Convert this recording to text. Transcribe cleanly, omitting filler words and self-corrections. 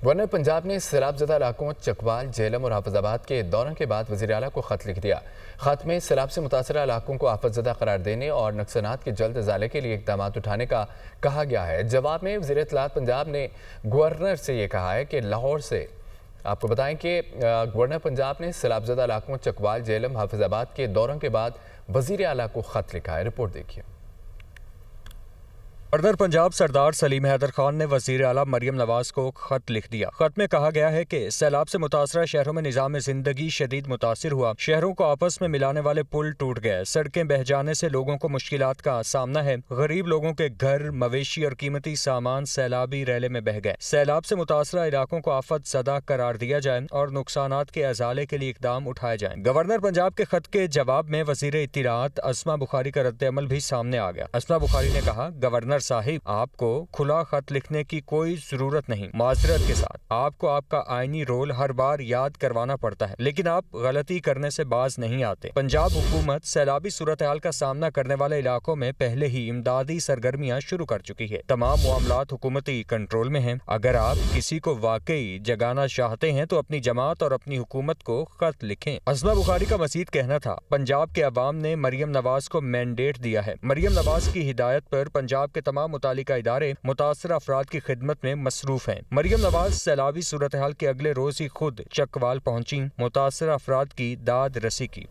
Governor Punjab نے سیلاب زدہ علاقوں چکوال، جہلم اور حافظ آباد کے دوروں کے بعد وزیر اعلیٰ کو خط لکھ دیا۔ خط میں سیلاب سے متاثرہ علاقوں کو آفت زدہ قرار دینے اور نقصانات کے جلد ازالے کے لیے اقدامات اٹھانے کا کہا گیا ہے۔ جواب میں وزیر اطلاعات پنجاب نے گورنر سے یہ کہا ہے کہ لاہور سے آپ کو بتائیں کہ گورنر پنجاب نے سیلاب زدہ علاقوں چکوال، جہلم، حافظ آباد کے دوروں کے بعد وزیر اعلیٰ کو خط لکھا ہے۔ رپورٹ دیکھیے۔ گورنر پنجاب سردار سلیم حیدر خان نے وزیر اعلیٰ مریم نواز کو خط لکھ دیا۔ خط میں کہا گیا ہے کہ سیلاب سے متاثرہ شہروں میں نظام زندگی شدید متاثر ہوا، شہروں کو آپس میں ملانے والے پل ٹوٹ گئے، سڑکیں بہہ جانے سے لوگوں کو مشکلات کا سامنا ہے، غریب لوگوں کے گھر، مویشی اور قیمتی سامان سیلابی ریلے میں بہہ گئے۔ سیلاب سے متاثرہ علاقوں کو آفت زدہ قرار دیا جائے اور نقصانات کے ازالے کے لیے اقدام اٹھائے جائیں۔ گورنر پنجاب کے خط کے جواب میں وزیر اطلاعات اسما بخاری کا رد عمل بھی سامنے آ گیا۔ اسما بخاری نے کہا، گورنر صاحب، آپ کو کھلا خط لکھنے کی کوئی ضرورت نہیں۔ معذرت کے ساتھ آپ کو آپ کا آئینی رول ہر بار یاد کروانا پڑتا ہے، لیکن آپ غلطی کرنے سے باز نہیں آتے۔ پنجاب حکومت سیلابی صورتحال کا سامنا کرنے والے علاقوں میں پہلے ہی امدادی سرگرمیاں شروع کر چکی ہے۔ تمام معاملات حکومتی کنٹرول میں ہیں۔ اگر آپ کسی کو واقعی جگانا چاہتے ہیں تو اپنی جماعت اور اپنی حکومت کو خط لکھیں۔ اسما بخاری کا مزید کہنا تھا، پنجاب کے عوام نے مریم نواز کو مینڈیٹ دیا ہے۔ مریم نواز کی ہدایت پر پنجاب کے تمام متعلقہ ادارے متاثرہ افراد کی خدمت میں مصروف ہیں۔ مریم نواز سیلابی صورتحال کے اگلے روز ہی خود چکوال پہنچیں، متاثرہ افراد کی داد رسی کی۔